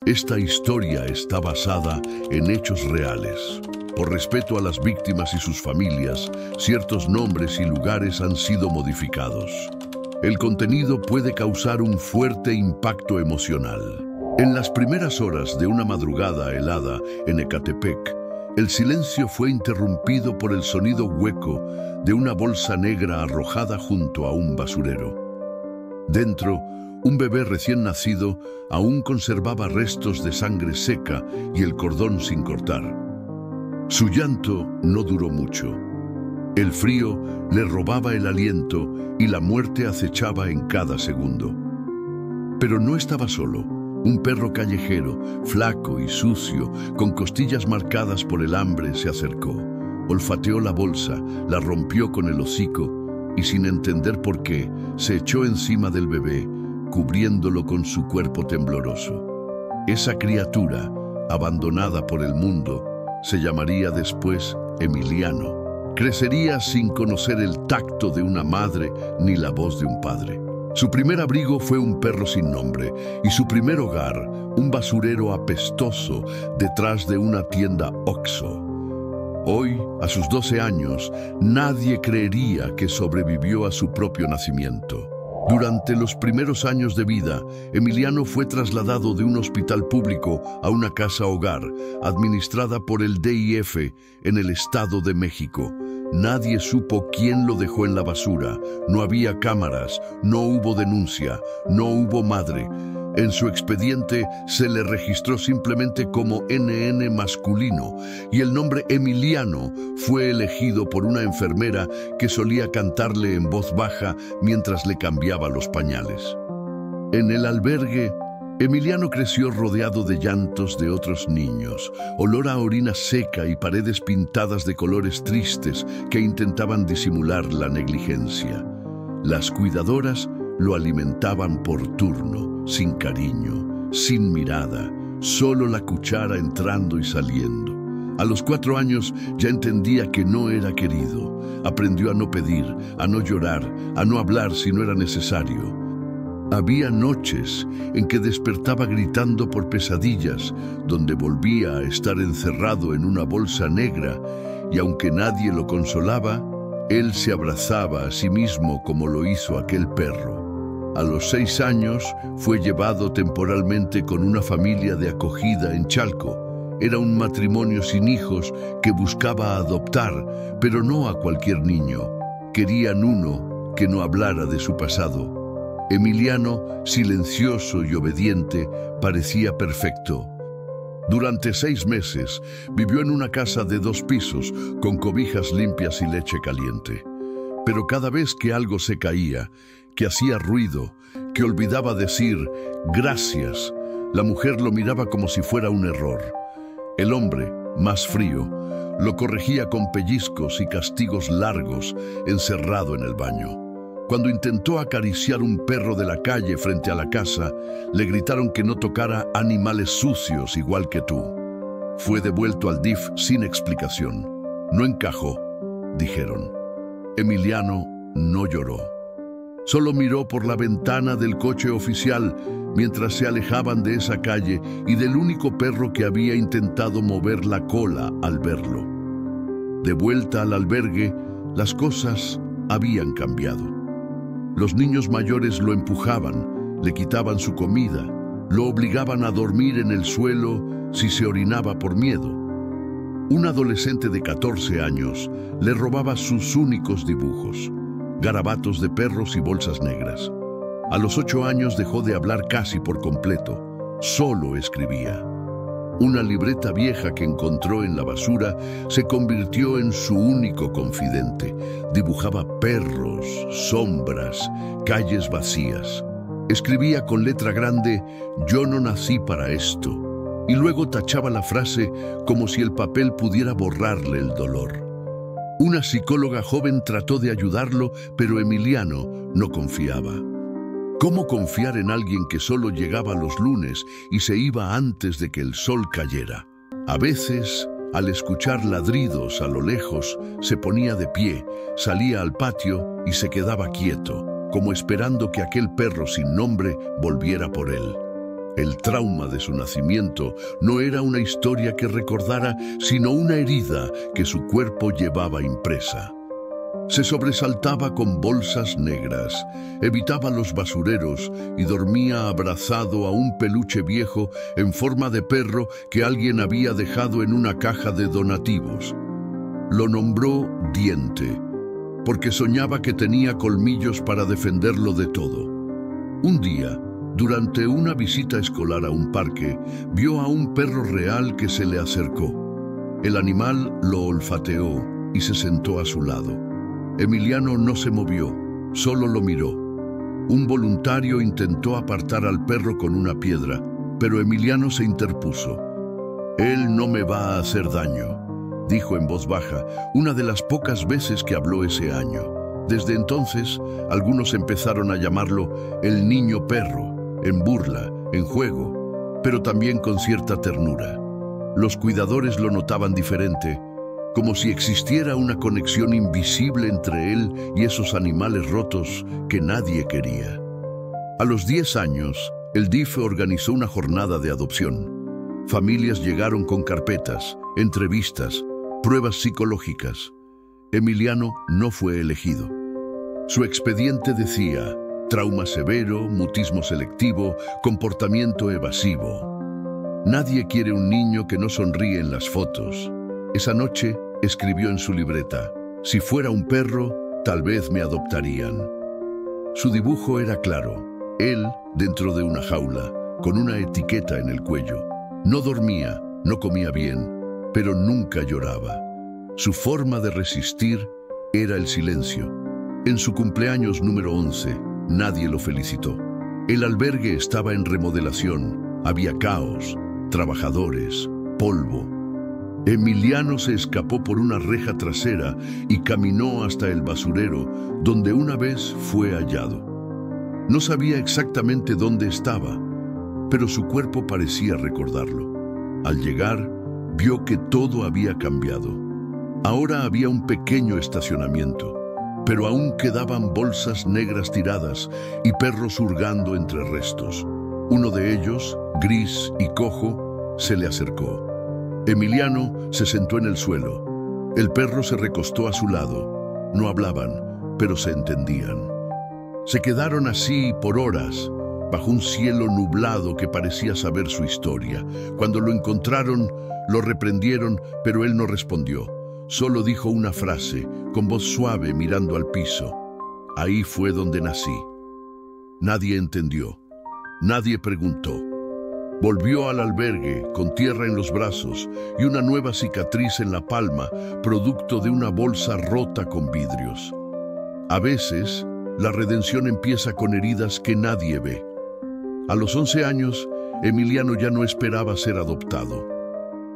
Esta historia está basada en hechos reales. Por respeto a las víctimas y sus familias, ciertos nombres y lugares han sido modificados. El contenido puede causar un fuerte impacto emocional. En las primeras horas de una madrugada helada en Ecatepec, el silencio fue interrumpido por el sonido hueco de una bolsa negra arrojada junto a un basurero. Dentro, un bebé recién nacido aún conservaba restos de sangre seca y el cordón sin cortar. Su llanto no duró mucho. El frío le robaba el aliento y la muerte acechaba en cada segundo. Pero no estaba solo. Un perro callejero, flaco y sucio, con costillas marcadas por el hambre, se acercó. Olfateó la bolsa, la rompió con el hocico y, sin entender por qué, se echó encima del bebé, cubriéndolo con su cuerpo tembloroso. Esa criatura, abandonada por el mundo, se llamaría después Emiliano. Crecería sin conocer el tacto de una madre ni la voz de un padre. Su primer abrigo fue un perro sin nombre y su primer hogar, un basurero apestoso detrás de una tienda Oxxo. Hoy, a sus 12 años, nadie creería que sobrevivió a su propio nacimiento. Durante los primeros años de vida, Emiliano fue trasladado de un hospital público a una casa-hogar administrada por el DIF en el Estado de México. Nadie supo quién lo dejó en la basura. No había cámaras, no hubo denuncia, no hubo madre. En su expediente se le registró simplemente como NN masculino y el nombre Emiliano fue elegido por una enfermera que solía cantarle en voz baja mientras le cambiaba los pañales. En el albergue, Emiliano creció rodeado de llantos de otros niños, olor a orina seca y paredes pintadas de colores tristes que intentaban disimular la negligencia. Las cuidadoras lo alimentaban por turno, sin cariño, sin mirada, solo la cuchara entrando y saliendo. A los 4 años ya entendía que no era querido. Aprendió a no pedir, a no llorar, a no hablar si no era necesario. Había noches en que despertaba gritando por pesadillas, donde volvía a estar encerrado en una bolsa negra, y aunque nadie lo consolaba, él se abrazaba a sí mismo como lo hizo aquel perro. A los 6 años fue llevado temporalmente con una familia de acogida en Chalco. Era un matrimonio sin hijos que buscaba adoptar, pero no a cualquier niño. Querían uno que no hablara de su pasado. Emiliano, silencioso y obediente, parecía perfecto. Durante 6 meses vivió en una casa de 2 pisos, con cobijas limpias y leche caliente. Pero cada vez que algo se caía, que hacía ruido, que olvidaba decir gracias, la mujer lo miraba como si fuera un error. El hombre, más frío, lo corregía con pellizcos y castigos largos, encerrado en el baño. Cuando intentó acariciar un perro de la calle frente a la casa, le gritaron que no tocara animales sucios igual que tú. Fue devuelto al DIF sin explicación. No encajó, dijeron. Emiliano no lloró. Solo miró por la ventana del coche oficial mientras se alejaban de esa calle y del único perro que había intentado mover la cola al verlo. De vuelta al albergue, las cosas habían cambiado. Los niños mayores lo empujaban, le quitaban su comida, lo obligaban a dormir en el suelo si se orinaba por miedo. Un adolescente de 14 años le robaba sus únicos dibujos, garabatos de perros y bolsas negras. A los 8 años dejó de hablar casi por completo, solo escribía. Una libreta vieja que encontró en la basura se convirtió en su único confidente. Dibujaba perros, sombras, calles vacías. Escribía con letra grande, «Yo no nací para esto», y luego tachaba la frase como si el papel pudiera borrarle el dolor. Una psicóloga joven trató de ayudarlo, pero Emiliano no confiaba. ¿Cómo confiar en alguien que solo llegaba los lunes y se iba antes de que el sol cayera? A veces, al escuchar ladridos a lo lejos, se ponía de pie, salía al patio y se quedaba quieto, como esperando que aquel perro sin nombre volviera por él. El trauma de su nacimiento no era una historia que recordara, sino una herida que su cuerpo llevaba impresa. Se sobresaltaba con bolsas negras, evitaba los basureros y dormía abrazado a un peluche viejo en forma de perro que alguien había dejado en una caja de donativos. Lo nombró Diente, porque soñaba que tenía colmillos para defenderlo de todo. Un día, durante una visita escolar a un parque, vio a un perro real que se le acercó. El animal lo olfateó y se sentó a su lado. Emiliano no se movió, solo lo miró. Un voluntario intentó apartar al perro con una piedra, pero Emiliano se interpuso. «Él no me va a hacer daño», dijo en voz baja, una de las pocas veces que habló ese año. Desde entonces, algunos empezaron a llamarlo el niño perro, en burla, en juego, pero también con cierta ternura. Los cuidadores lo notaban diferente, como si existiera una conexión invisible entre él y esos animales rotos que nadie quería. A los 10 años, el DIF organizó una jornada de adopción. Familias llegaron con carpetas, entrevistas, pruebas psicológicas. Emiliano no fue elegido. Su expediente decía: trauma severo, mutismo selectivo, comportamiento evasivo. Nadie quiere un niño que no sonríe en las fotos. Esa noche, escribió en su libreta: si fuera un perro, tal vez me adoptarían. Su dibujo era claro: él dentro de una jaula, con una etiqueta en el cuello. No dormía, no comía bien, pero nunca lloraba. Su forma de resistir era el silencio. En su cumpleaños número 11, nadie lo felicitó. El albergue estaba en remodelación, había caos, trabajadores, polvo. Emiliano se escapó por una reja trasera y caminó hasta el basurero, donde una vez fue hallado. No sabía exactamente dónde estaba, pero su cuerpo parecía recordarlo. Al llegar, vio que todo había cambiado. Ahora había un pequeño estacionamiento, pero aún quedaban bolsas negras tiradas y perros hurgando entre restos. Uno de ellos, gris y cojo, se le acercó. Emiliano se sentó en el suelo. El perro se recostó a su lado. No hablaban, pero se entendían. Se quedaron así por horas, bajo un cielo nublado que parecía saber su historia. Cuando lo encontraron, lo reprendieron, pero él no respondió. Solo dijo una frase, con voz suave mirando al piso: ahí fue donde nací. Nadie entendió. Nadie preguntó. Volvió al albergue con tierra en los brazos y una nueva cicatriz en la palma, producto de una bolsa rota con vidrios. A veces, la redención empieza con heridas que nadie ve. A los 11 años, Emiliano ya no esperaba ser adoptado.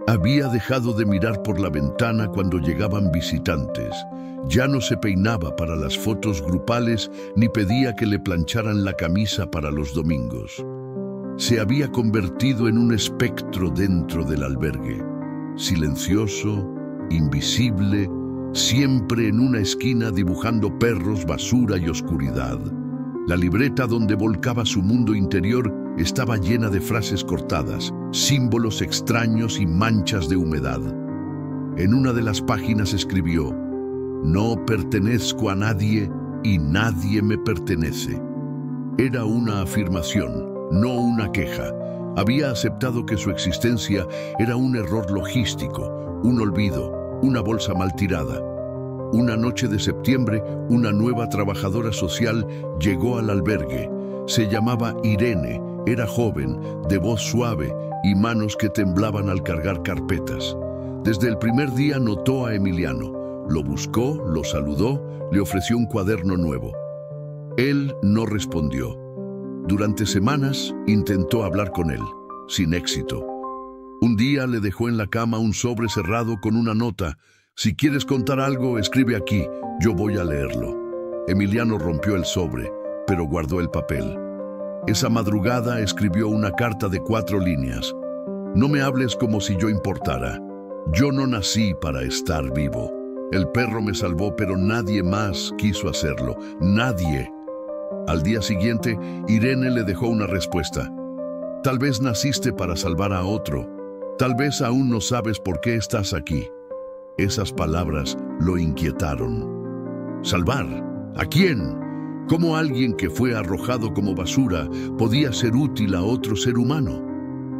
Había dejado de mirar por la ventana cuando llegaban visitantes. Ya no se peinaba para las fotos grupales ni pedía que le plancharan la camisa para los domingos. Se había convertido en un espectro dentro del albergue, silencioso, invisible, siempre en una esquina dibujando perros, basura y oscuridad. La libreta donde volcaba su mundo interior estaba llena de frases cortadas, símbolos extraños y manchas de humedad. En una de las páginas escribió: no pertenezco a nadie y nadie me pertenece. Era una afirmación, no una queja. Había aceptado que su existencia era un error logístico, un olvido, una bolsa mal tirada. Una noche de septiembre, una nueva trabajadora social llegó al albergue. Se llamaba Irene, era joven, de voz suave y manos que temblaban al cargar carpetas. Desde el primer día notó a Emiliano. Lo buscó, lo saludó, le ofreció un cuaderno nuevo. Él no respondió. Durante semanas intentó hablar con él, sin éxito. Un día le dejó en la cama un sobre cerrado con una nota: si quieres contar algo, escribe aquí, yo voy a leerlo. Emiliano rompió el sobre, pero guardó el papel. Esa madrugada escribió una carta de 4 líneas. No me hables como si yo importara. Yo no nací para estar vivo. El perro me salvó, pero nadie más quiso hacerlo. Nadie. Al día siguiente, Irene le dejó una respuesta. Tal vez naciste para salvar a otro. Tal vez aún no sabes por qué estás aquí. Esas palabras lo inquietaron. ¿Salvar? ¿A quién? ¿Cómo alguien que fue arrojado como basura podía ser útil a otro ser humano?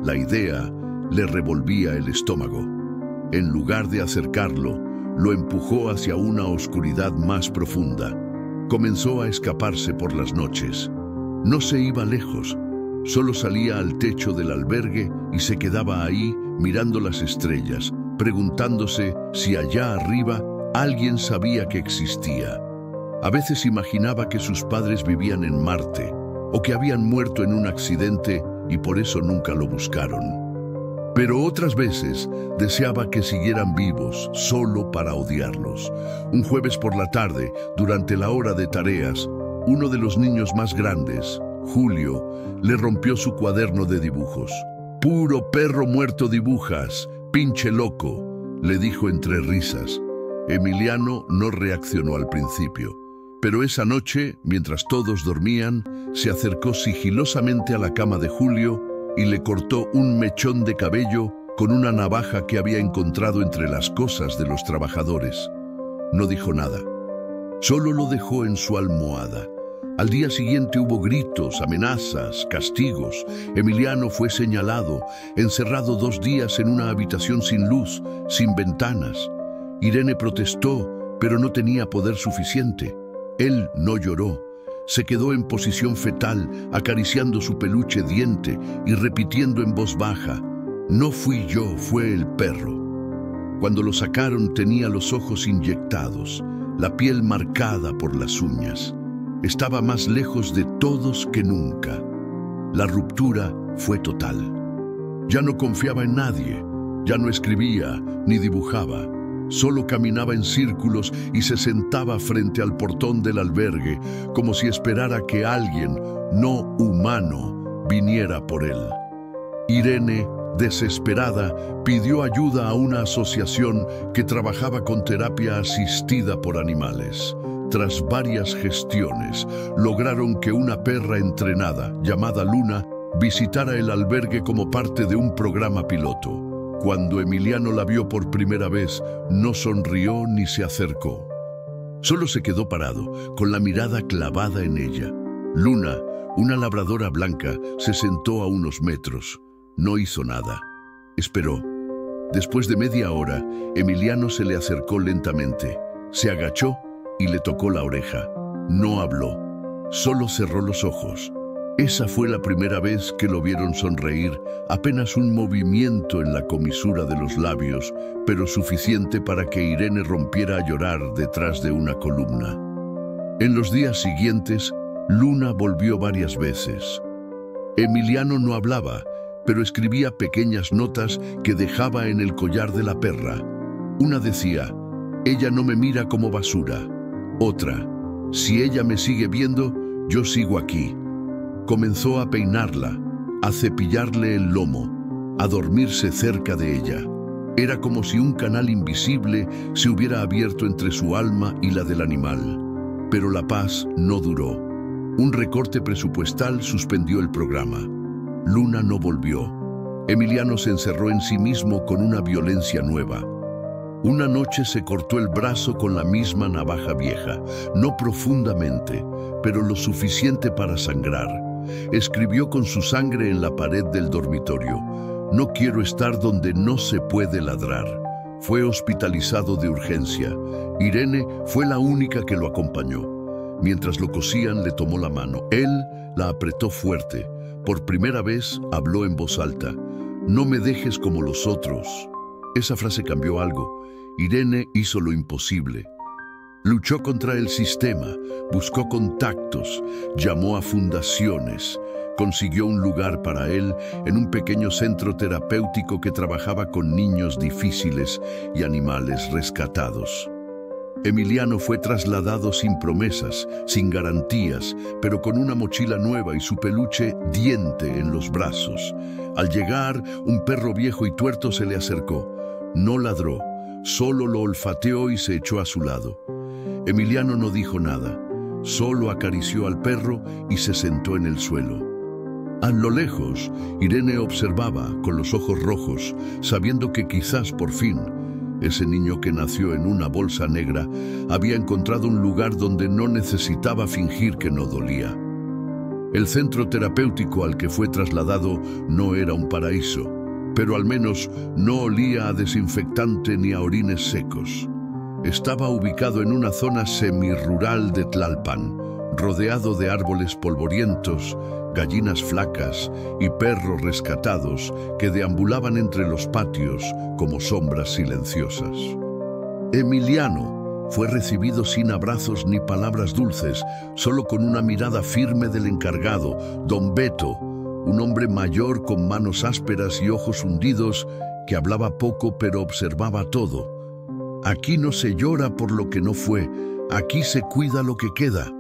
La idea le revolvía el estómago. En lugar de acercarlo, lo empujó hacia una oscuridad más profunda. Comenzó a escaparse por las noches. No se iba lejos, solo salía al techo del albergue y se quedaba ahí mirando las estrellas, preguntándose si allá arriba alguien sabía que existía. A veces imaginaba que sus padres vivían en Marte o que habían muerto en un accidente y por eso nunca lo buscaron. Pero otras veces deseaba que siguieran vivos solo para odiarlos. Un jueves por la tarde, durante la hora de tareas, uno de los niños más grandes, Julio, le rompió su cuaderno de dibujos. «Puro perro muerto dibujas, pinche loco», le dijo entre risas. Emiliano no reaccionó al principio, pero esa noche, mientras todos dormían, se acercó sigilosamente a la cama de Julio y le cortó un mechón de cabello con una navaja que había encontrado entre las cosas de los trabajadores. No dijo nada, solo lo dejó en su almohada. Al día siguiente hubo gritos, amenazas, castigos. Emiliano fue señalado, encerrado 2 días en una habitación sin luz, sin ventanas. Irene protestó, pero no tenía poder suficiente. Él no lloró. Se quedó en posición fetal, acariciando su peluche diente y repitiendo en voz baja: «No fui yo, fue el perro». Cuando lo sacaron tenía los ojos inyectados, la piel marcada por las uñas. Estaba más lejos de todos que nunca. La ruptura fue total. Ya no confiaba en nadie, ya no escribía ni dibujaba. Solo caminaba en círculos y se sentaba frente al portón del albergue, como si esperara que alguien, no humano, viniera por él. Irene, desesperada, pidió ayuda a una asociación que trabajaba con terapia asistida por animales. Tras varias gestiones, lograron que una perra entrenada, llamada Luna, visitara el albergue como parte de un programa piloto. Cuando Emiliano la vio por primera vez, no sonrió ni se acercó. Solo se quedó parado, con la mirada clavada en ella. Luna, una labradora blanca, se sentó a unos metros. No hizo nada. Esperó. Después de media hora, Emiliano se le acercó lentamente. Se agachó y le tocó la oreja. No habló, solo cerró los ojos. Esa fue la primera vez que lo vieron sonreír, apenas un movimiento en la comisura de los labios, pero suficiente para que Irene rompiera a llorar detrás de una columna. En los días siguientes, Luna volvió varias veces. Emiliano no hablaba, pero escribía pequeñas notas que dejaba en el collar de la perra. Una decía: «Ella no me mira como basura». Otra: «Si ella me sigue viendo, yo sigo aquí». Comenzó a peinarla, a cepillarle el lomo, a dormirse cerca de ella. Era como si un canal invisible se hubiera abierto entre su alma y la del animal. Pero la paz no duró. Un recorte presupuestal suspendió el programa. Luna no volvió. Emiliano se encerró en sí mismo con una violencia nueva. Una noche se cortó el brazo con la misma navaja vieja, no profundamente, pero lo suficiente para sangrar. Escribió con su sangre en la pared del dormitorio: «No quiero estar donde no se puede ladrar». Fue hospitalizado de urgencia. Irene fue la única que lo acompañó. Mientras lo cosían, le tomó la mano. Él la apretó fuerte. Por primera vez habló en voz alta: «No me dejes como los otros». Esa frase cambió algo. Irene hizo lo imposible. Luchó contra el sistema, buscó contactos, llamó a fundaciones, consiguió un lugar para él en un pequeño centro terapéutico que trabajaba con niños difíciles y animales rescatados. Emiliano fue trasladado sin promesas, sin garantías, pero con una mochila nueva y su peluche diente en los brazos. Al llegar, un perro viejo y tuerto se le acercó. No ladró, solo lo olfateó y se echó a su lado. Emiliano no dijo nada, solo acarició al perro y se sentó en el suelo. A lo lejos, Irene observaba con los ojos rojos, sabiendo que quizás por fin ese niño que nació en una bolsa negra había encontrado un lugar donde no necesitaba fingir que no dolía. El centro terapéutico al que fue trasladado no era un paraíso, pero al menos no olía a desinfectante ni a orines secos. Estaba ubicado en una zona semirural de Tlalpan, rodeado de árboles polvorientos, gallinas flacas y perros rescatados que deambulaban entre los patios como sombras silenciosas. Emiliano fue recibido sin abrazos ni palabras dulces, solo con una mirada firme del encargado, don Beto, un hombre mayor con manos ásperas y ojos hundidos que hablaba poco pero observaba todo. «Aquí no se llora por lo que no fue, aquí se cuida lo que queda»,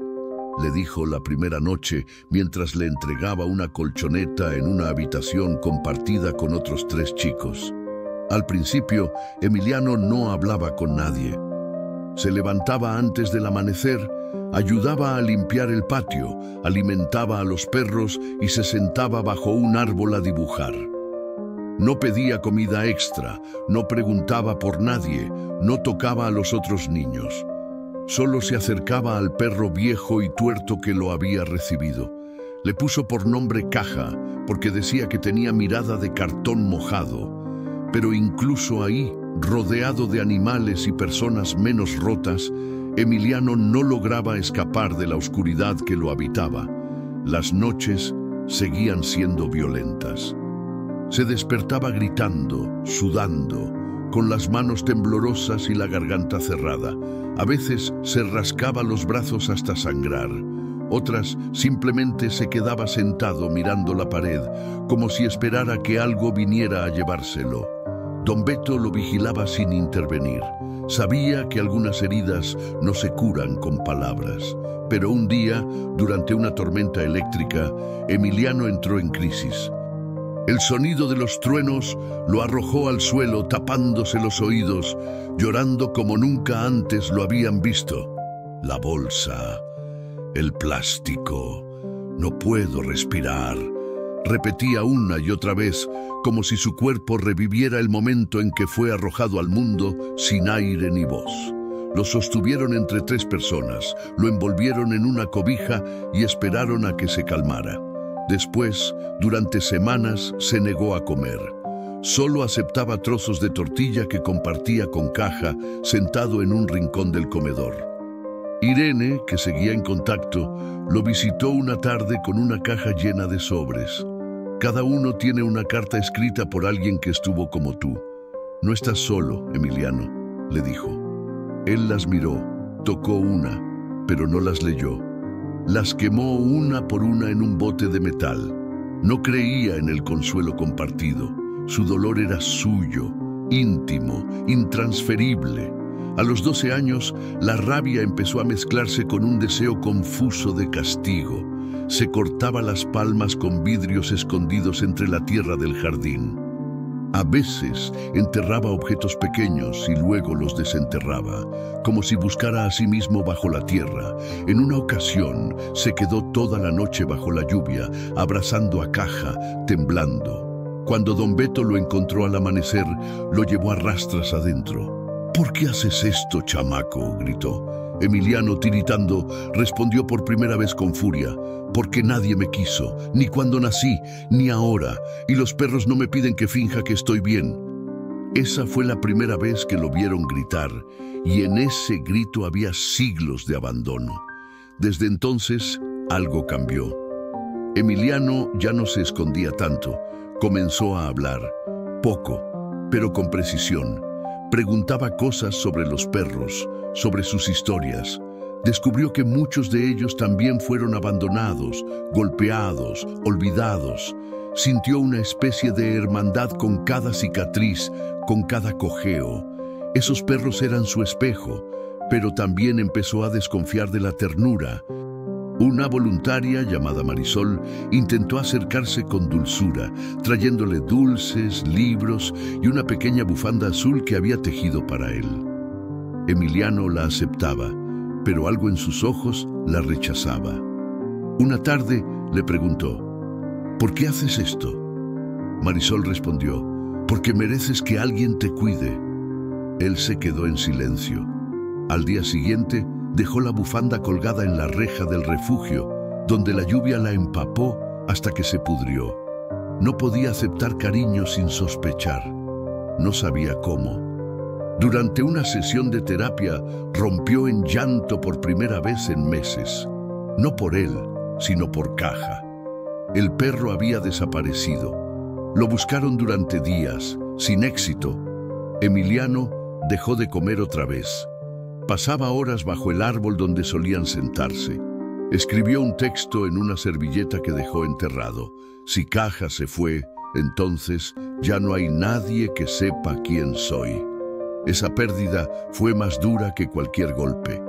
le dijo la primera noche mientras le entregaba una colchoneta en una habitación compartida con otros 3 chicos. Al principio, Emiliano no hablaba con nadie. Se levantaba antes del amanecer, ayudaba a limpiar el patio, alimentaba a los perros y se sentaba bajo un árbol a dibujar. No pedía comida extra, no preguntaba por nadie, no tocaba a los otros niños. Solo se acercaba al perro viejo y tuerto que lo había recibido. Le puso por nombre Caja, porque decía que tenía mirada de cartón mojado. Pero incluso ahí, rodeado de animales y personas menos rotas, Emiliano no lograba escapar de la oscuridad que lo habitaba. Las noches seguían siendo violentas. Se despertaba gritando, sudando, con las manos temblorosas y la garganta cerrada. A veces se rascaba los brazos hasta sangrar. Otras simplemente se quedaba sentado mirando la pared, como si esperara que algo viniera a llevárselo. Don Beto lo vigilaba sin intervenir. Sabía que algunas heridas no se curan con palabras. Pero un día, durante una tormenta eléctrica, Emiliano entró en crisis. El sonido de los truenos lo arrojó al suelo tapándose los oídos, llorando como nunca antes lo habían visto. La bolsa, el plástico, no puedo respirar, repetía una y otra vez, como si su cuerpo reviviera el momento en que fue arrojado al mundo sin aire ni voz. Lo sostuvieron entre 3 personas, lo envolvieron en una cobija y esperaron a que se calmara. Después, durante semanas, se negó a comer. Solo aceptaba trozos de tortilla que compartía con Caja, sentado en un rincón del comedor. Irene, que seguía en contacto, lo visitó una tarde con una caja llena de sobres. «Cada uno tiene una carta escrita por alguien que estuvo como tú. No estás solo, Emiliano», le dijo. Él las miró, tocó una, pero no las leyó. Las quemó una por una en un bote de metal. No creía en el consuelo compartido. Su dolor era suyo, íntimo, intransferible. A los 12 años, la rabia empezó a mezclarse con un deseo confuso de castigo. Se cortaba las palmas con vidrios escondidos entre la tierra del jardín. A veces enterraba objetos pequeños y luego los desenterraba, como si buscara a sí mismo bajo la tierra. En una ocasión se quedó toda la noche bajo la lluvia, abrazando a Caja, temblando. Cuando don Beto lo encontró al amanecer, lo llevó a rastras adentro. «¿Por qué haces esto, chamaco?», gritó. Emiliano, tiritando, respondió por primera vez con furia. «Porque nadie me quiso, ni cuando nací, ni ahora, y los perros no me piden que finja que estoy bien». Esa fue la primera vez que lo vieron gritar, y en ese grito había siglos de abandono. Desde entonces, algo cambió. Emiliano ya no se escondía tanto. Comenzó a hablar, poco, pero con precisión. Preguntaba cosas sobre los perros, sobre sus historias. Descubrió que muchos de ellos también fueron abandonados, golpeados, olvidados. Sintió una especie de hermandad con cada cicatriz, con cada cojeo. Esos perros eran su espejo, pero también empezó a desconfiar de la ternura. Una voluntaria llamada Marisol intentó acercarse con dulzura, trayéndole dulces, libros y una pequeña bufanda azul que había tejido para él. Emiliano la aceptaba, pero algo en sus ojos la rechazaba. Una tarde le preguntó: ¿por qué haces esto? Marisol respondió, porque mereces que alguien te cuide. Él se quedó en silencio. Al día siguiente, dejó la bufanda colgada en la reja del refugio, donde la lluvia la empapó hasta que se pudrió. No podía aceptar cariño sin sospechar. No sabía cómo. Durante una sesión de terapia, rompió en llanto por primera vez en meses. No por él, sino por Caja. El perro había desaparecido. Lo buscaron durante días, sin éxito. Emiliano dejó de comer otra vez. Pasaba horas bajo el árbol donde solían sentarse. Escribió un texto en una servilleta que dejó enterrado. Si Caja se fue, entonces ya no hay nadie que sepa quién soy. Esa pérdida fue más dura que cualquier golpe.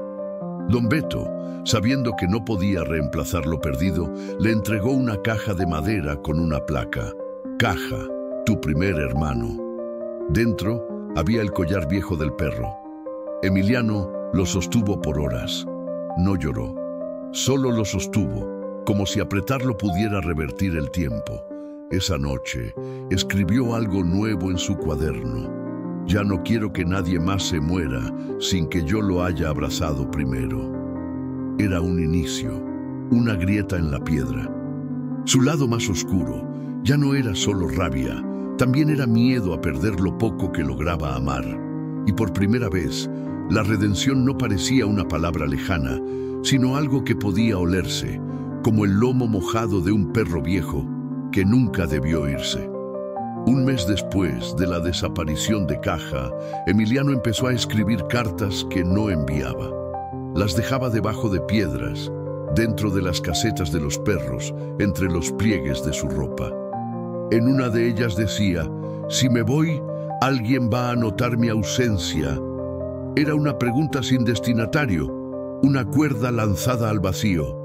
Don Beto, sabiendo que no podía reemplazar lo perdido, le entregó una caja de madera con una placa. Caja, tu primer hermano. Dentro había el collar viejo del perro. Emiliano lo sostuvo por horas. No lloró. Solo lo sostuvo, como si apretarlo pudiera revertir el tiempo. Esa noche escribió algo nuevo en su cuaderno. Ya no quiero que nadie más se muera sin que yo lo haya abrazado primero. Era un inicio, una grieta en la piedra. Su lado más oscuro ya no era solo rabia, también era miedo a perder lo poco que lograba amar. Y por primera vez, la redención no parecía una palabra lejana, sino algo que podía olerse, como el lomo mojado de un perro viejo que nunca debió irse. Un mes después de la desaparición de Caja, Emiliano empezó a escribir cartas que no enviaba. Las dejaba debajo de piedras, dentro de las casetas de los perros, entre los pliegues de su ropa. En una de ellas decía, si me voy, alguien va a notar mi ausencia. Era una pregunta sin destinatario, una cuerda lanzada al vacío.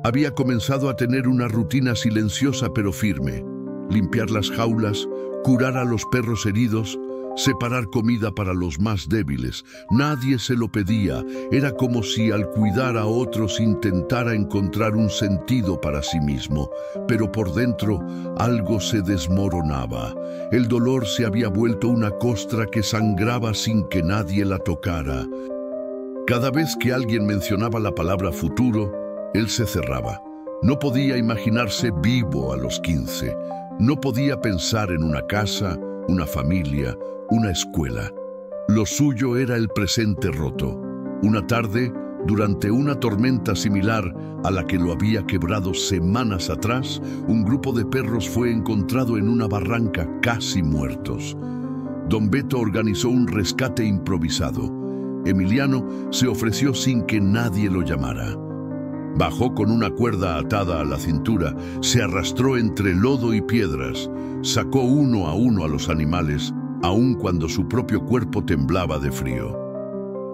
Había comenzado a tener una rutina silenciosa pero firme. Limpiar las jaulas, curar a los perros heridos, separar comida para los más débiles. Nadie se lo pedía. Era como si al cuidar a otros intentara encontrar un sentido para sí mismo. Pero por dentro algo se desmoronaba. El dolor se había vuelto una costra que sangraba sin que nadie la tocara. Cada vez que alguien mencionaba la palabra futuro, él se cerraba. No podía imaginarse vivo a los 15. No podía pensar en una casa, una familia, una escuela. Lo suyo era el presente roto. Una tarde, durante una tormenta similar a la que lo había quebrado semanas atrás, un grupo de perros fue encontrado en una barranca casi muertos. Don Beto organizó un rescate improvisado. Emiliano se ofreció sin que nadie lo llamara. Bajó con una cuerda atada a la cintura, se arrastró entre lodo y piedras, sacó uno a los animales, aun cuando su propio cuerpo temblaba de frío.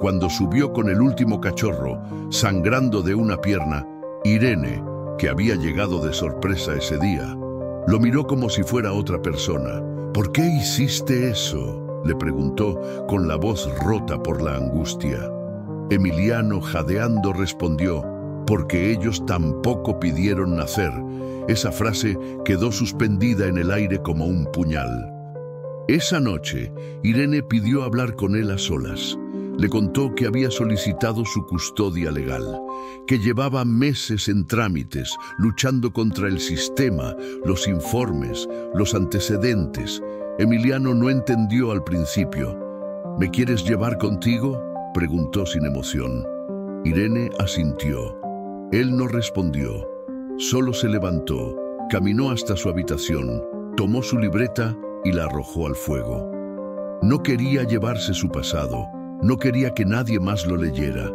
Cuando subió con el último cachorro, sangrando de una pierna, Irene, que había llegado de sorpresa ese día, lo miró como si fuera otra persona. ¿Por qué hiciste eso?, le preguntó con la voz rota por la angustia. Emiliano, jadeando, respondió, porque ellos tampoco pidieron nacer. Esa frase quedó suspendida en el aire como un puñal. Esa noche, Irene pidió hablar con él a solas. Le contó que había solicitado su custodia legal, que llevaba meses en trámites, luchando contra el sistema, los informes, los antecedentes. Emiliano no entendió al principio. ¿Me quieres llevar contigo?, preguntó sin emoción. Irene asintió. Él no respondió, solo se levantó, caminó hasta su habitación, tomó su libreta y la arrojó al fuego. No quería llevarse su pasado, no quería que nadie más lo leyera.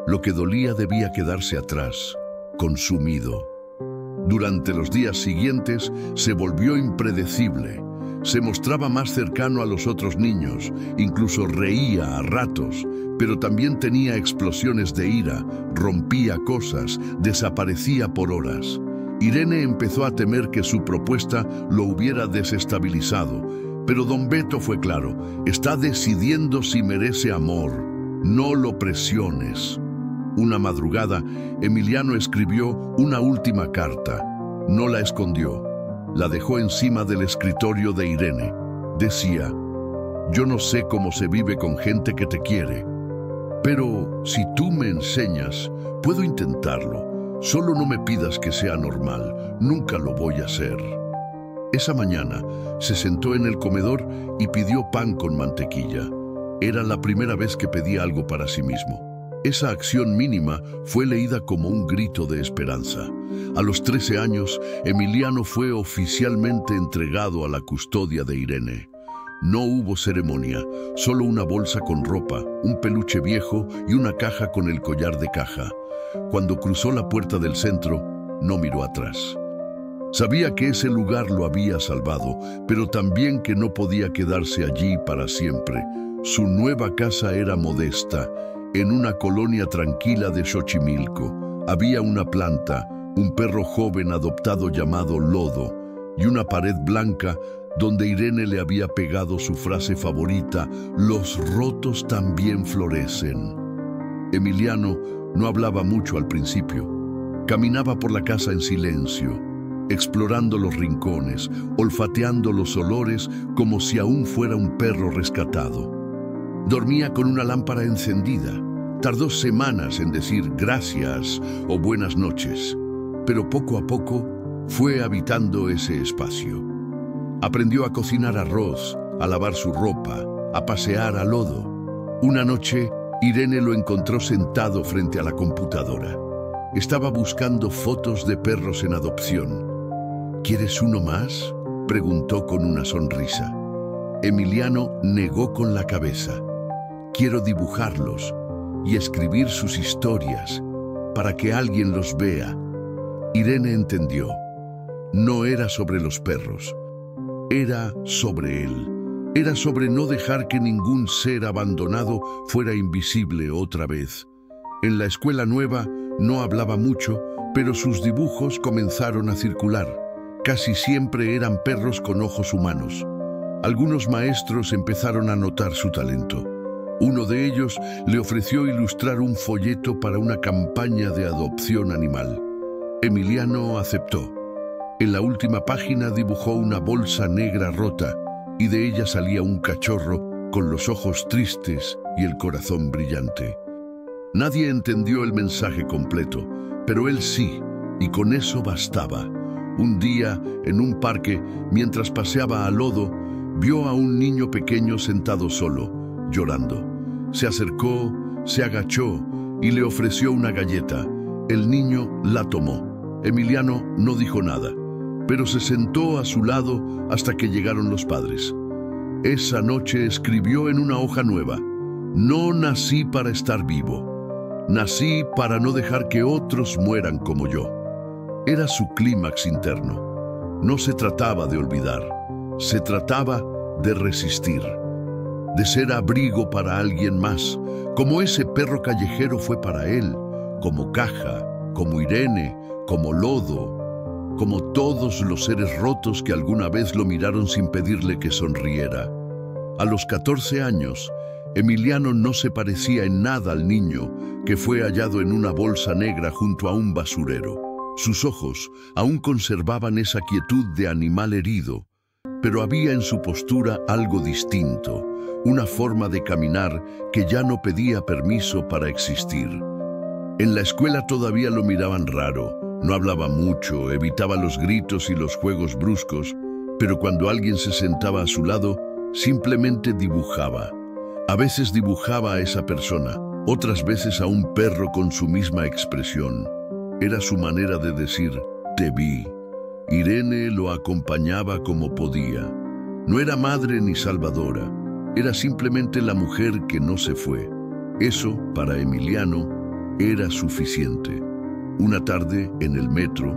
Lo que dolía debía quedarse atrás, consumido. Durante los días siguientes se volvió impredecible. Se mostraba más cercano a los otros niños, incluso reía a ratos, pero también tenía explosiones de ira, rompía cosas, desaparecía por horas. Irene empezó a temer que su propuesta lo hubiera desestabilizado, pero don Beto fue claro, está decidiendo si merece amor, no lo presiones. Una madrugada, Emiliano escribió una última carta, no la escondió. La dejó encima del escritorio de Irene. Decía: yo no sé cómo se vive con gente que te quiere, pero si tú me enseñas, puedo intentarlo. Solo no me pidas que sea normal, nunca lo voy a hacer. Esa mañana se sentó en el comedor y pidió pan con mantequilla. Era la primera vez que pedía algo para sí mismo. Esa acción mínima fue leída como un grito de esperanza. A los 13 años, Emiliano fue oficialmente entregado a la custodia de Irene. No hubo ceremonia, solo una bolsa con ropa, un peluche viejo y una caja con el collar de caja. Cuando cruzó la puerta del centro, no miró atrás. Sabía que ese lugar lo había salvado, pero también que no podía quedarse allí para siempre. Su nueva casa era modesta, en una colonia tranquila de Xochimilco. Había una planta, un perro joven adoptado llamado Lodo, y una pared blanca donde Irene le había pegado su frase favorita: los rotos también florecen. Emiliano no hablaba mucho al principio. Caminaba por la casa en silencio, explorando los rincones, olfateando los olores como si aún fuera un perro rescatado. Dormía con una lámpara encendida. Tardó semanas en decir gracias o buenas noches, pero poco a poco fue habitando ese espacio. Aprendió a cocinar arroz, a lavar su ropa, a pasear a Lodo. Una noche, Irene lo encontró sentado frente a la computadora. Estaba buscando fotos de perros en adopción. ¿Quieres uno más?, preguntó con una sonrisa. Emiliano negó con la cabeza. Quiero dibujarlos y escribir sus historias para que alguien los vea. Irene entendió. No era sobre los perros. Era sobre él. Era sobre no dejar que ningún ser abandonado fuera invisible otra vez. En la escuela nueva no hablaba mucho, pero sus dibujos comenzaron a circular. Casi siempre eran perros con ojos humanos. Algunos maestros empezaron a notar su talento. Uno de ellos le ofreció ilustrar un folleto para una campaña de adopción animal. Emiliano aceptó. En la última página dibujó una bolsa negra rota y de ella salía un cachorro con los ojos tristes y el corazón brillante. Nadie entendió el mensaje completo, pero él sí, y con eso bastaba. Un día, en un parque, mientras paseaba a Lodo, vio a un niño pequeño sentado solo, llorando. Se acercó, se agachó y le ofreció una galleta. El niño la tomó. Emiliano no dijo nada, pero se sentó a su lado hasta que llegaron los padres. Esa noche escribió en una hoja nueva: no nací para estar vivo. Nací para no dejar que otros mueran como yo. Era su clímax interno. No se trataba de olvidar, se trataba de resistir, de ser abrigo para alguien más, como ese perro callejero fue para él, como Caja, como Irene, como Lodo, como todos los seres rotos que alguna vez lo miraron sin pedirle que sonriera. A los 14 años, Emiliano no se parecía en nada al niño que fue hallado en una bolsa negra junto a un basurero. Sus ojos aún conservaban esa quietud de animal herido, pero había en su postura algo distinto, una forma de caminar que ya no pedía permiso para existir. En la escuela todavía lo miraban raro. No hablaba mucho, evitaba los gritos y los juegos bruscos, pero cuando alguien se sentaba a su lado, simplemente dibujaba. A veces dibujaba a esa persona, otras veces a un perro con su misma expresión. Era su manera de decir: te vi. Irene lo acompañaba como podía. No era madre ni salvadora, era simplemente la mujer que no se fue. Eso, para Emiliano, era suficiente. Una tarde, en el metro,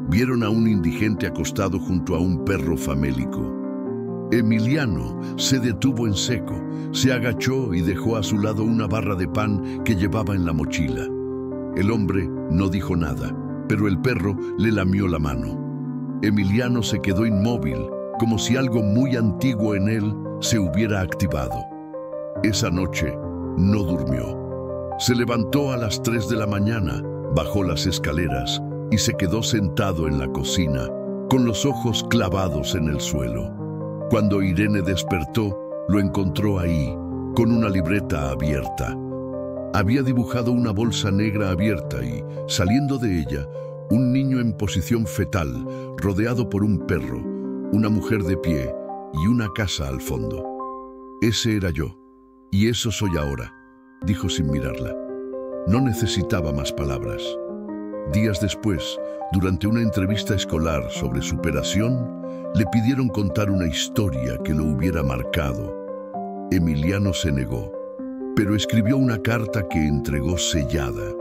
vieron a un indigente acostado junto a un perro famélico. Emiliano se detuvo en seco, se agachó y dejó a su lado una barra de pan que llevaba en la mochila. El hombre no dijo nada, pero el perro le lamió la mano. Emiliano se quedó inmóvil, como si algo muy antiguo en él se hubiera activado. Esa noche no durmió. Se levantó a las 3 de la mañana, bajó las escaleras y se quedó sentado en la cocina, con los ojos clavados en el suelo. Cuando Irene despertó, lo encontró ahí, con una libreta abierta. Había dibujado una bolsa negra abierta y, saliendo de ella, un niño en posición fetal, rodeado por un perro, una mujer de pie y una casa al fondo. Ese era yo, y eso soy ahora, dijo sin mirarla. No necesitaba más palabras. Días después, durante una entrevista escolar sobre superación, le pidieron contar una historia que lo hubiera marcado. Emiliano se negó, pero escribió una carta que entregó sellada.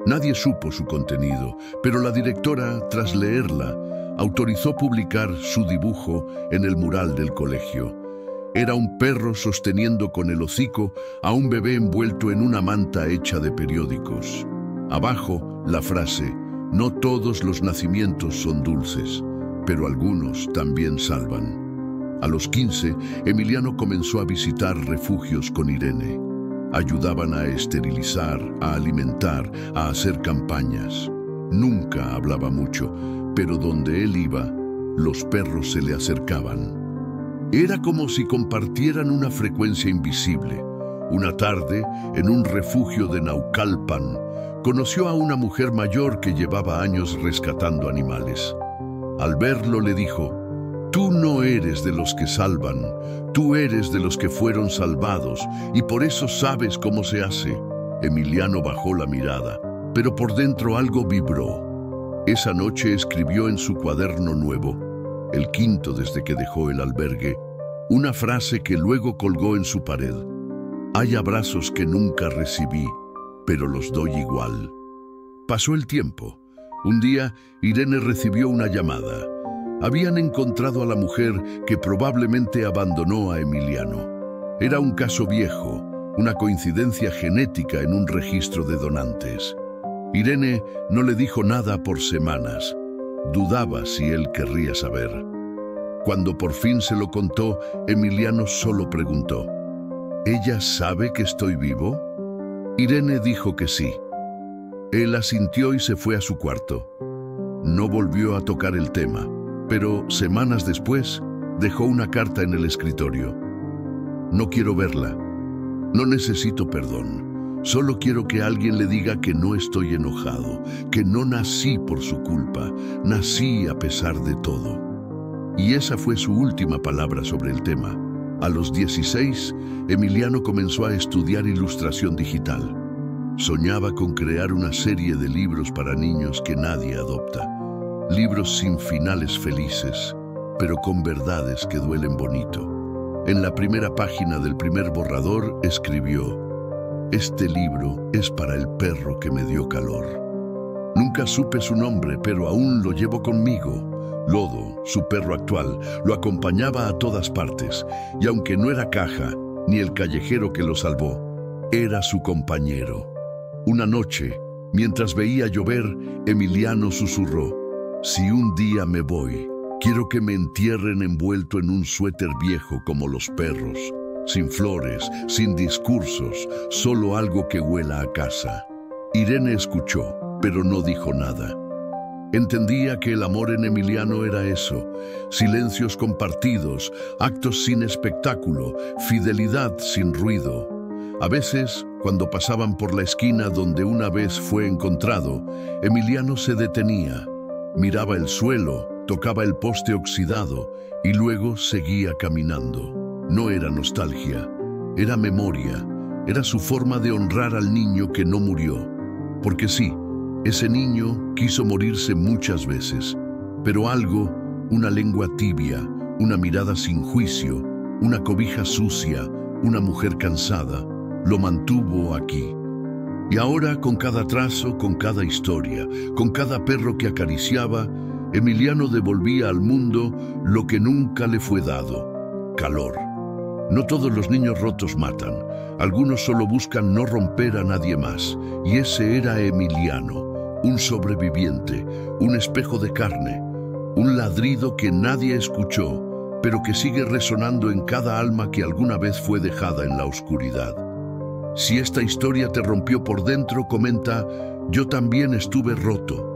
Nadie supo su contenido, pero la directora, tras leerla, autorizó publicar su dibujo en el mural del colegio. Era un perro sosteniendo con el hocico a un bebé envuelto en una manta hecha de periódicos. Abajo, la frase: no todos los nacimientos son dulces, pero algunos también salvan. A los 15, Emiliano comenzó a visitar refugios con Irene. Ayudaban a esterilizar, a alimentar, a hacer campañas. Nunca hablaba mucho, pero donde él iba, los perros se le acercaban. Era como si compartieran una frecuencia invisible. Una tarde, en un refugio de Naucalpan, conoció a una mujer mayor que llevaba años rescatando animales. Al verlo le dijo: tú no eres de los que salvan, tú eres de los que fueron salvados y por eso sabes cómo se hace. Emiliano bajó la mirada, pero por dentro algo vibró. Esa noche escribió en su cuaderno nuevo, el quinto desde que dejó el albergue, una frase que luego colgó en su pared: hay abrazos que nunca recibí, pero los doy igual. Pasó el tiempo. Un día, Irene recibió una llamada. Habían encontrado a la mujer que probablemente abandonó a Emiliano. Era un caso viejo, una coincidencia genética en un registro de donantes. Irene no le dijo nada por semanas. Dudaba si él querría saber. Cuando por fin se lo contó, Emiliano solo preguntó: ¿ella sabe que estoy vivo? Irene dijo que sí. Él asintió y se fue a su cuarto. No volvió a tocar el tema, pero semanas después dejó una carta en el escritorio. No quiero verla. No necesito perdón. Solo quiero que alguien le diga que no estoy enojado, que no nací por su culpa, nací a pesar de todo. Y esa fue su última palabra sobre el tema. A los 16, Emiliano comenzó a estudiar ilustración digital. Soñaba con crear una serie de libros para niños que nadie adopta. Libros sin finales felices, pero con verdades que duelen bonito. En la primera página del primer borrador escribió: este libro es para el perro que me dio calor. Nunca supe su nombre, pero aún lo llevo conmigo. Lodo, su perro actual, lo acompañaba a todas partes, y aunque no era Caja, ni el callejero que lo salvó, era su compañero. Una noche, mientras veía llover, Emiliano susurró: si un día me voy, quiero que me entierren envuelto en un suéter viejo como los perros, sin flores, sin discursos, solo algo que huela a casa. Irene escuchó, pero no dijo nada. Entendía que el amor en Emiliano era eso: silencios compartidos, actos sin espectáculo, fidelidad sin ruido. A veces, cuando pasaban por la esquina donde una vez fue encontrado, Emiliano se detenía, miraba el suelo, tocaba el poste oxidado y luego seguía caminando. No era nostalgia, era memoria, era su forma de honrar al niño que no murió. Porque sí, ese niño quiso morirse muchas veces, pero algo, una lengua tibia, una mirada sin juicio, una cobija sucia, una mujer cansada, lo mantuvo aquí. Y ahora, con cada trazo, con cada historia, con cada perro que acariciaba, Emiliano devolvía al mundo lo que nunca le fue dado: calor. No todos los niños rotos matan, algunos solo buscan no romper a nadie más, y ese era Emiliano, un sobreviviente, un espejo de carne, un ladrido que nadie escuchó, pero que sigue resonando en cada alma que alguna vez fue dejada en la oscuridad. Si esta historia te rompió por dentro, comenta: yo también estuve roto.